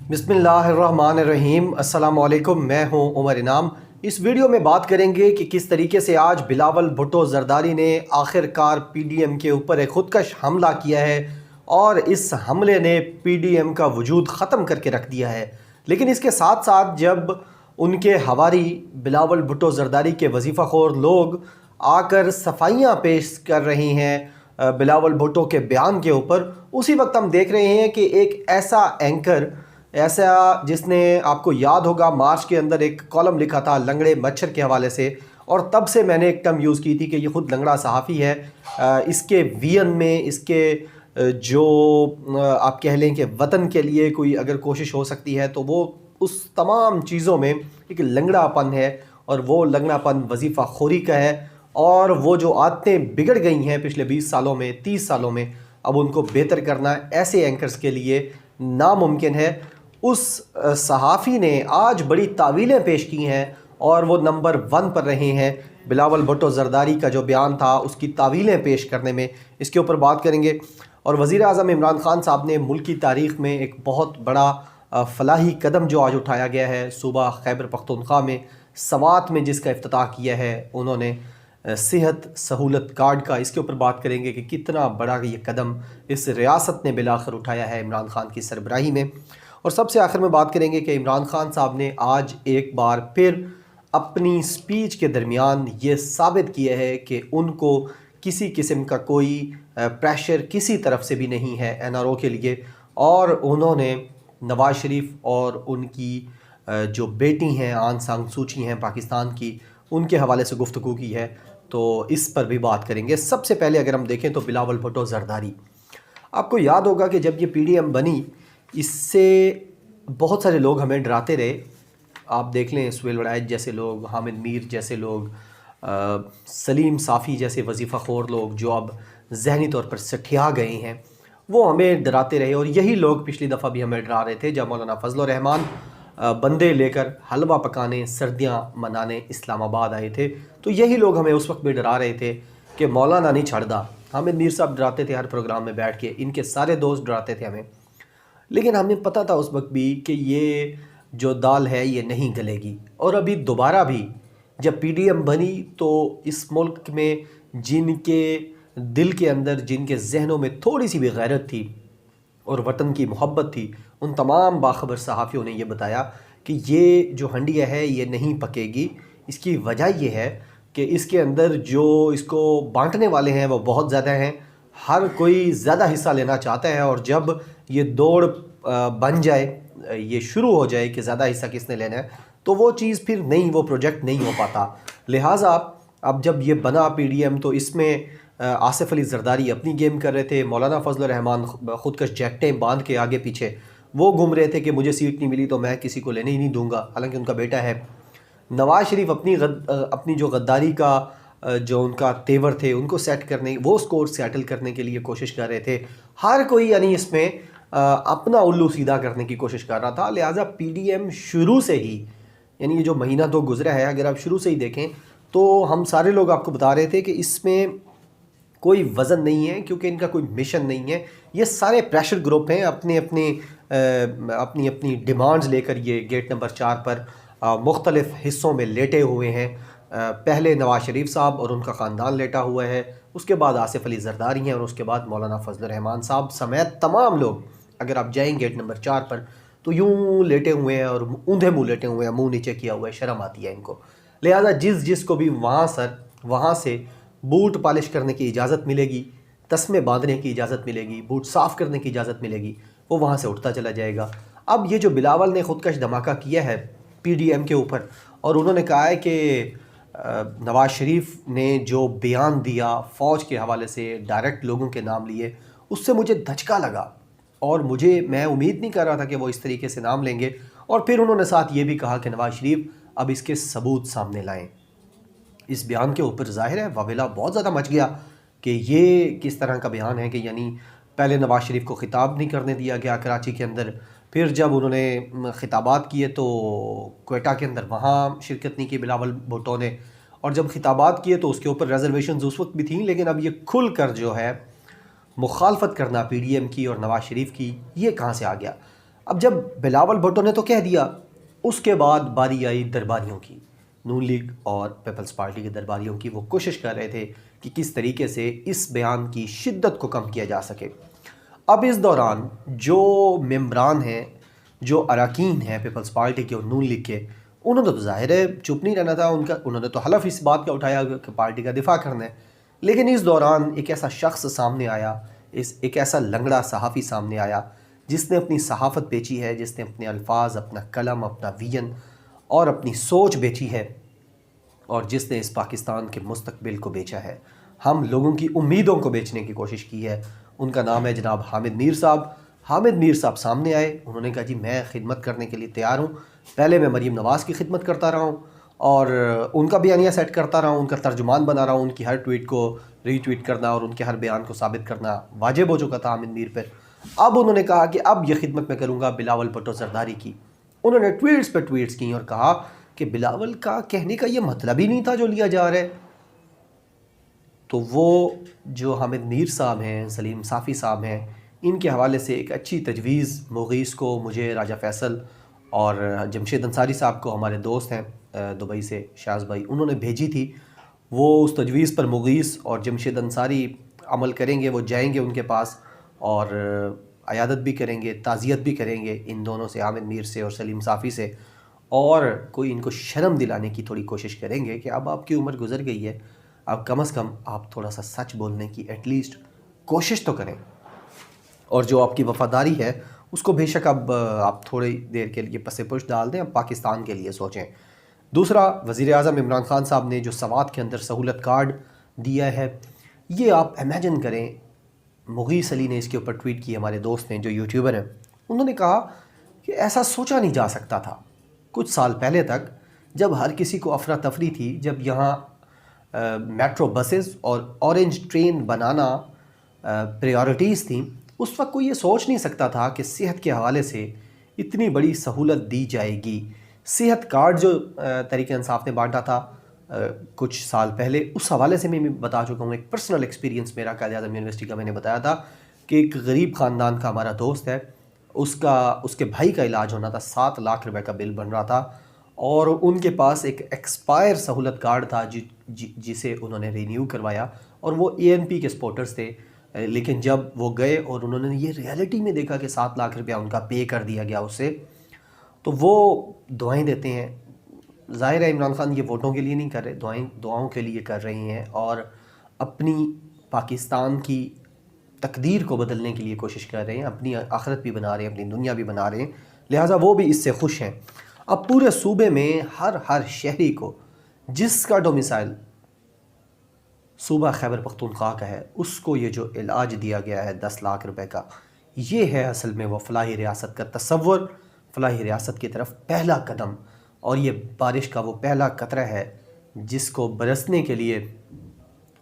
बिस्मिल्लाहिर्रहमानिर्रहीम। अस्सलाम वालेकुम। मैं हूं उमर इनाम। इस वीडियो में बात करेंगे कि किस तरीके से आज बिलावल भुट्टो ज़रदारी ने आखिरकार पीडीएम के ऊपर एक ख़ुदकश हमला किया है और इस हमले ने पीडीएम का वजूद ख़त्म करके रख दिया है। लेकिन इसके साथ साथ जब उनके हवारी बिलावल भुट्टो ज़रदारी के वजीफ़ाखोर लोग आकर सफाइयाँ पेश कर रही हैं बिलावल भुट्टो के बयान के ऊपर, उसी वक्त हम देख रहे हैं कि एक ऐसा एंकर, ऐसा जिसने, आपको याद होगा, मार्च के अंदर एक कॉलम लिखा था लंगड़े मच्छर के हवाले से, और तब से मैंने एक टर्म यूज़ की थी कि ये ख़ुद लंगड़ा सहाफ़ी है। इसके वीएन में, इसके जो आप कह लें कि वतन के लिए कोई अगर कोशिश हो सकती है तो वो उस तमाम चीज़ों में एक लंगड़ापन है, और वो लंगड़ापन वजीफ़ा खोरी का है। और वो जो आदतें बिगड़ गई हैं पिछले 20 सालों में, 30 सालों में, अब उनको बेहतर करना ऐसे एंकर्स के लिए नामुमकिन है। उस सहाफ़ी ने आज बड़ी तावीलें पेश की हैं और वो नंबर 1 पर रहे हैं बिलावल भुट्टो ज़रदारी का जो बयान था उसकी तावीलें पेश करने में। इसके ऊपर बात करेंगे। और वज़ीर आज़म इमरान ख़ान साहब ने मुल्क की तारीख़ में एक बहुत बड़ा फ़लाही कदम जो आज उठाया गया है, सूबा खैबर पख्तूनख्वा में सवात में जिसका इफ्तिताह किया है उन्होंने, सेहत सहूलत कार्ड का, इसके ऊपर बात करेंगे कि कितना बड़ा ये कदम इस रियासत ने बिलाखिर उठाया है इमरान ख़ान की सरबराही में। और सबसे आखिर में बात करेंगे कि इमरान ख़ान साहब ने आज एक बार फिर अपनी स्पीच के दरमियान ये साबित किया है कि उनको किसी किस्म का कोई प्रेशर किसी तरफ से भी नहीं है एनआरओ के लिए। और उन्होंने नवाज़ शरीफ और उनकी जो बेटी हैं आन सान सूची हैं पाकिस्तान की, उनके हवाले से गुफ्तगू की है, तो इस पर भी बात करेंगे। सबसे पहले अगर हम देखें तो बिलावल भुट्टो ज़रदारी, आपको याद होगा कि जब ये पीडीएम बनी, इससे बहुत सारे लोग हमें डराते रहे। आप देख लें, सुहेल वड़ायत जैसे लोग, हामिद मीर जैसे लोग, सलीम साफ़ी जैसे वजीफ़ाखोर लोग जो अब ज़हनी तौर पर सठिया गए हैं, वो हमें डराते रहे। और यही लोग पिछली दफ़ा भी हमें डरा रहे थे जब मौलाना फजल रहमान बंदे लेकर हलवा पकाने, सर्दियाँ मनाने इस्लामाबाद आए थे। तो यही लोग हमें उस वक्त भी डरा रहे थे कि मौलाना नहीं छड़दा। हामिद मीर साहब डराते थे हर प्रोग्राम में बैठ के, इनके सारे दोस्त डराते थे हमें। लेकिन हमें पता था उस वक्त भी कि ये जो दाल है ये नहीं गलेगी। और अभी दोबारा भी जब पीडीएम बनी तो इस मुल्क में जिनके दिल के अंदर, जिनके जहनों में थोड़ी सी भी गैरत थी और वतन की मोहब्बत थी, उन तमाम बाखबर सहाफ़ियों ने यह बताया कि ये जो हंडिया है ये नहीं पकेगी। इसकी वजह यह है कि इसके अंदर जो इसको बांटने वाले हैं वो बहुत ज़्यादा हैं, हर कोई ज़्यादा हिस्सा लेना चाहता है, और जब ये दौड़ बन जाए, ये शुरू हो जाए कि ज़्यादा हिस्सा किसने लेना है, तो वो चीज़ फिर नहीं, वो प्रोजेक्ट नहीं हो पाता। लिहाजा अब जब ये बना पीडीएम तो इसमें आसिफ अली ज़रदारी अपनी गेम कर रहे थे, मौलाना फजल रहमान ख़ुदकश जैकटें बांध के आगे पीछे वो घूम रहे थे कि मुझे सीट नहीं मिली तो मैं किसी को लेने ही नहीं दूंगा, हालांकि उनका बेटा है। नवाज़ शरीफ अपनी जो गद्दारी का जो उनका तेवर थे उनको सेट करने, वो स्कोर सेटल करने के लिए कोशिश कर रहे थे। हर कोई यानी इसमें अपना उल्लू सीधा करने की कोशिश कर रहा था। लिहाजा पीडीएम शुरू से ही, यानी ये जो महीना दो गुजरा है, अगर आप शुरू से ही देखें तो हम सारे लोग आपको बता रहे थे कि इसमें कोई वज़न नहीं है, क्योंकि इनका कोई मिशन नहीं है। ये सारे प्रेशर ग्रुप हैं, अपनी अपनी डिमांड्स लेकर ये गेट नंबर 4 पर मुख्तलिफ़ हिस्सों में लेटे हुए हैं। पहले नवाज़ शरीफ साहब और उनका ख़ानदान लेटा हुआ है, उसके बाद आसिफ अली ज़रदारी हैं, और उसके बाद मौलाना फजल रहमान साहब समेत तमाम लोग, अगर आप जाएंगे गेट नंबर 4 पर तो यूँ लेटे हुए हैं और ऊंधे मुँह लेटे हुए हैं, मुँह नीचे किया हुआ है, शर्म आती है इनको। लिहाजा जिसको भी वहाँ से बूट पॉलिश करने की इजाज़त मिलेगी, तस्मे बांधने की इजाज़त मिलेगी, बूट साफ़ करने की इजाज़त मिलेगी, वो वहाँ से उठता चला जाएगा। अब ये जो बिलावल ने ख़ुदकश धमाका किया है पीडीएम के ऊपर, और उन्होंने कहा है कि नवाज़ शरीफ ने जो बयान दिया फ़ौज के हवाले से, डायरेक्ट लोगों के नाम लिए, उससे मुझे धचका लगा और मैं उम्मीद नहीं कर रहा था कि वो इस तरीके से नाम लेंगे। और फिर उन्होंने साथ ये भी कहा कि नवाज़ शरीफ अब इसके सबूत सामने लाएं। इस बयान के ऊपर ज़ाहिर है वाविला बहुत ज़्यादा मच गया कि ये किस तरह का बयान है कि यानी पहले नवाज़ शरीफ को ख़िताब नहीं करने दिया गया कराची के अंदर, फिर जब उन्होंने ख़िताबात किए तो क्वेटा के अंदर वहाँ शिरकत नहीं की बिलावल भुट्टो ने, और जब ख़िताबात किए तो उसके ऊपर रिजर्वेशन उस वक्त भी थी। लेकिन अब ये खुल कर जो है मुखालफत करना पीडीएम की और नवाज़ शरीफ की, ये कहाँ से आ गया? अब जब बिलावल भुट्टो ने तो कह दिया, उसके बाद बारी आई दरबारियों की, नून लीग और पीपल्स पार्टी के दरबारियों की। वो कोशिश कर रहे थे कि किस तरीके से इस बयान की शिद्दत को कम किया जा सके। अब इस दौरान जो मेंबरान हैं, जो अरकान हैं पीपल्स पार्टी के और नून लीग के, उन्होंने तो ज़ाहिर है चुप नहीं रहना था उनका। उन्होंने तो हलफ इस बात का उठाया कि पार्टी का दिफा करना है। लेकिन इस दौरान एक ऐसा शख्स सामने आया, एक ऐसा लंगड़ा सहाफ़ी सामने आया जिसने अपनी सहाफ़त बेची है, जिसने अपने अल्फाज, अपना कलम, अपना विजन और अपनी सोच बेची है, और जिसने इस पाकिस्तान के मुस्तकबिल को बेचा है, हम लोगों की उम्मीदों को बेचने की कोशिश की है। उनका नाम है जनाब हामिद मीर साहब। हामिद मीर साहब सामने आए, उन्होंने कहा जी मैं खिदमत करने के लिए तैयार हूँ। पहले मैं मरीम नवाज़ की खिदमत करता रहा हूँ और उनका बयानिया सेट करता रहा हूँ, उनका तर्जुमान बना रहा हूँ, उनकी हर ट्वीट को रीट्वीट करना और उनके हर बयान को साबित करना वाजिब हो चुका था हामिद मीर पर। अब उन्होंने कहा कि अब यह खिदमत मैं करूँगा बिलावल भुट्टो जरदारी की। उन्होंने ट्वीट्स पर ट्वीट्स की और कहा कि बिलावल का कहने का ये मतलब ही नहीं था जो लिया जा रहा है। तो वो जो हामिद मीर साहब हैं, सलीम साफ़ी साहब हैं, इनके हवाले से एक अच्छी तजवीज़ मुगीस को, मुझे, राजा फैसल और जमशेद अंसारी साहब को, हमारे दोस्त हैं दुबई से शाज भाई, उन्होंने भेजी थी। वो उस तजवीज़ पर मुगीस और जमशेद अंसारी अमल करेंगे। वो जाएंगे उनके पास और अयादत भी करेंगे, ताज़ियत भी करेंगे इन दोनों से, हामिद मीर से और सलीम साफ़ी से, और कोई इनको शर्म दिलाने की थोड़ी कोशिश करेंगे कि अब आपकी उम्र गुजर गई है, अब कम से कम आप थोड़ा सा सच बोलने की एटलीस्ट कोशिश तो करें, और जो आपकी वफ़ादारी है उसको बेशक अब आप थोड़ी देर के लिए पसे पुश डाल दें, अब पाकिस्तान के लिए सोचें। दूसरा, वज़ीर आज़म इमरान खान साहब ने जो सवात के अंदर सहूलत कार्ड दिया है, ये आप इमेजिन करें, मुगीस अली ने इसके ऊपर ट्वीट की, हमारे दोस्त हैं जो यूट्यूबर हैं, उन्होंने कहा कि ऐसा सोचा नहीं जा सकता था कुछ साल पहले तक, जब हर किसी को अफरा तफरी थी, जब यहाँ मेट्रो बसेस और ऑरेंज ट्रेन बनाना प्रायोरिटीज़ थी, उस वक्त कोई ये सोच नहीं सकता था कि सेहत के हवाले से इतनी बड़ी सहूलत दी जाएगी। सेहत कार्ड जो तहरीक इंसाफ ने बांटा था कुछ साल पहले, उस हवाले से मैं बता चुका हूँ। एक पर्सनल एक्सपीरियंस मेरा कायद-ए-आज़म यूनिवर्सिटी का मैंने बताया था कि एक गरीब ख़ानदान का हमारा दोस्त है, उसके भाई का इलाज होना था, 7 लाख रुपए का बिल बन रहा था, और उनके पास एक एक्सपायर सहूलत कार्ड था जिसे उन्होंने रीन्यू करवाया, और वो एएनपी के सपोर्टर्स थे। लेकिन जब वो गए और उन्होंने ये रियलिटी में देखा कि 7 लाख रुपया उनका पे कर दिया गया उससे, तो वो दुआएं देते हैं। ज़ाहिर है इमरान खान ये वोटों के लिए नहीं कर रहे, दुआओं के लिए कर रहे हैं, और अपनी पाकिस्तान की तकदीर को बदलने के लिए कोशिश कर रहे हैं, अपनी आखिरत भी बना रहे हैं, अपनी दुनिया भी बना रहे हैं, लिहाजा वो भी इससे खुश हैं। अब पूरे सूबे में हर शहरी को जिसका डोमिसाइल सूबा खैबर पख्तूनख्वा का है, उसको ये जो इलाज दिया गया है 10 लाख रुपए का, ये है असल में वो फलाही रियासत का तसव्वुर, फलाही रियासत की तरफ पहला कदम, और ये बारिश का वो पहला कतरा है जिसको बरसने के लिए,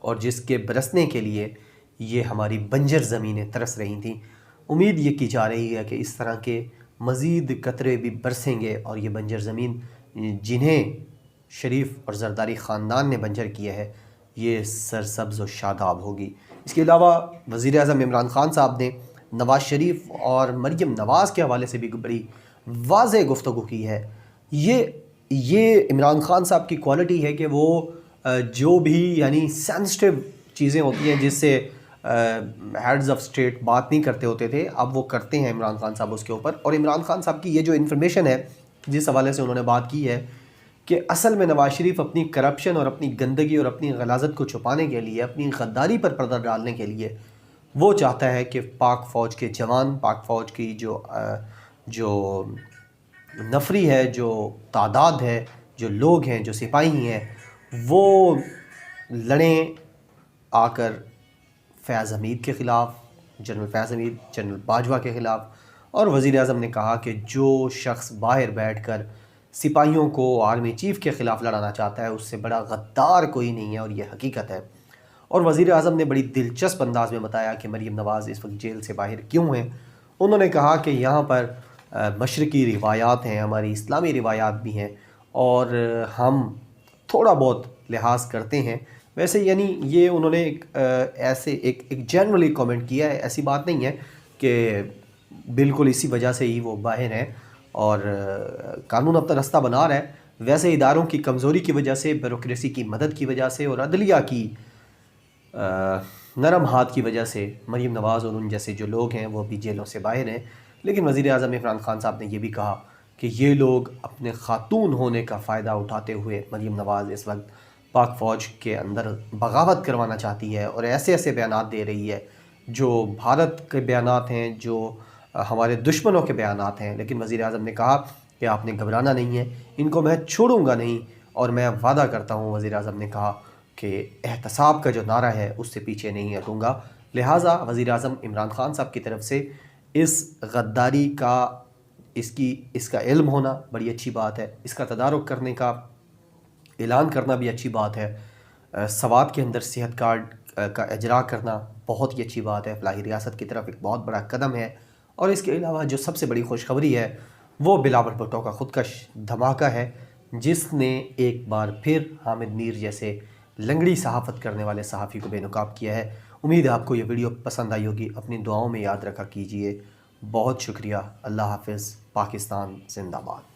और जिसके बरसने के लिए ये हमारी बंजर ज़मीनें तरस रही थीं। उम्मीद ये की जा रही है कि इस तरह के मज़ीद कतरे भी बरसेंगे, और ये बंजर ज़मीन जिन्हें शरीफ और जरदारी ख़ानदान ने बंजर किया है, ये सरसब्ज़ व शादाब होगी। इसके अलावा वज़ीर आज़म इमरान खान साहब ने नवाज़ शरीफ और मरीम नवाज़ के हवाले से भी बड़ी वाज़ेह गुफ्तगू की है। ये इमरान खान साहब की क्वालिटी है कि वो जो भी यानी सेंसिटिव चीज़ें होती हैं जिससे हेड्स ऑफ स्टेट बात नहीं करते होते थे, अब वो करते हैं इमरान खान साहब उसके ऊपर। और इमरान खान साहब की ये जो इन्फॉर्मेशन है जिस हवाले से उन्होंने बात की है कि असल में नवाज़ शरीफ अपनी करप्शन और अपनी गंदगी और अपनी गलाजत को छुपाने के लिए, अपनी गद्दारी पर पर्दा डालने के लिए, वो चाहता है कि पाक फ़ौज के जवान, पाक फ़ौज की जो नफरी है, जो तादाद है, जो लोग हैं, जो सिपाही हैं, वो लड़ें आकर फैज़ हमीद के ख़िलाफ़, जनरल फैज़ हमीद, जनरल बाजवा के ख़िलाफ़। और वज़ीर आज़म ने कहा कि जो शख्स बाहर बैठकर सिपाहियों को आर्मी चीफ़ के ख़िलाफ़ लड़ाना चाहता है, उससे बड़ा गद्दार कोई नहीं है, और ये हकीकत है। और वज़ीर आज़म ने बड़ी दिलचस्प अंदाज में बताया कि मरीम नवाज़ इस वक्त जेल से बाहर क्यों हैं। उन्होंने कहा कि यहाँ पर मशरक़ी रिवायात हैं, हमारी इस्लामी रिवायात भी हैं, और हम थोड़ा बहुत लिहाज करते हैं। वैसे यानी ये उन्होंने एक जनरली कमेंट किया है, ऐसी बात नहीं है कि बिल्कुल इसी वजह से ही वो बाहर हैं और कानून अपना रास्ता बना रहा है। वैसे इदारों की कमज़ोरी की वजह से, ब्यूरोक्रेसी की मदद की वजह से और अदलिया की नरम हाथ की वजह से मरीम नवाज़ और उन जैसे जो लोग हैं वो भी जेलों से बाहर हैं। लेकिन वज़ीर आज़म इमरान खान साहब ने यह भी कहा कि ये लोग अपने ख़ातून होने का फ़ायदा उठाते हुए, मरीम नवाज़ इस वक्त पाक फ़ौज के अंदर बगावत करवाना चाहती है और ऐसे ऐसे बयानात दे रही है जो भारत के बयानात हैं, जो हमारे दुश्मनों के बयानात हैं। लेकिन वज़ीर आज़म ने कहा कि आपने घबराना नहीं है, इनको मैं छोड़ूंगा नहीं और मैं वादा करता हूँ, वज़ीर आज़म ने कहा कि एहतसाब का जो नारा है उससे पीछे नहीं हटूँगा। लिहाजा वज़ीर आज़म इमरान खान साहब की तरफ से इस गद्दारी का इसका इल्म होना बड़ी अच्छी बात है, इसका तदारुक करने का ऐलान करना भी अच्छी बात है। सवात के अंदर सेहत कार्ड का इजरा करना बहुत ही अच्छी बात है, फलाही रियासत की तरफ एक बहुत बड़ा कदम है। और इसके अलावा जो सबसे बड़ी खुशखबरी है वो बिलावल भुट्टो का खुदकश धमाका है, जिसने एक बार फिर हामिद मीर जैसे लंगड़ी सहाफ़त करने वाले सहाफ़ी को बेनकाब किया है। उम्मीद है आपको ये वीडियो पसंद आई होगी, अपनी दुआओं में याद रखा कीजिए। बहुत शुक्रिया। अल्लाह हाफ़िज़। पाकिस्तान जिंदाबाद।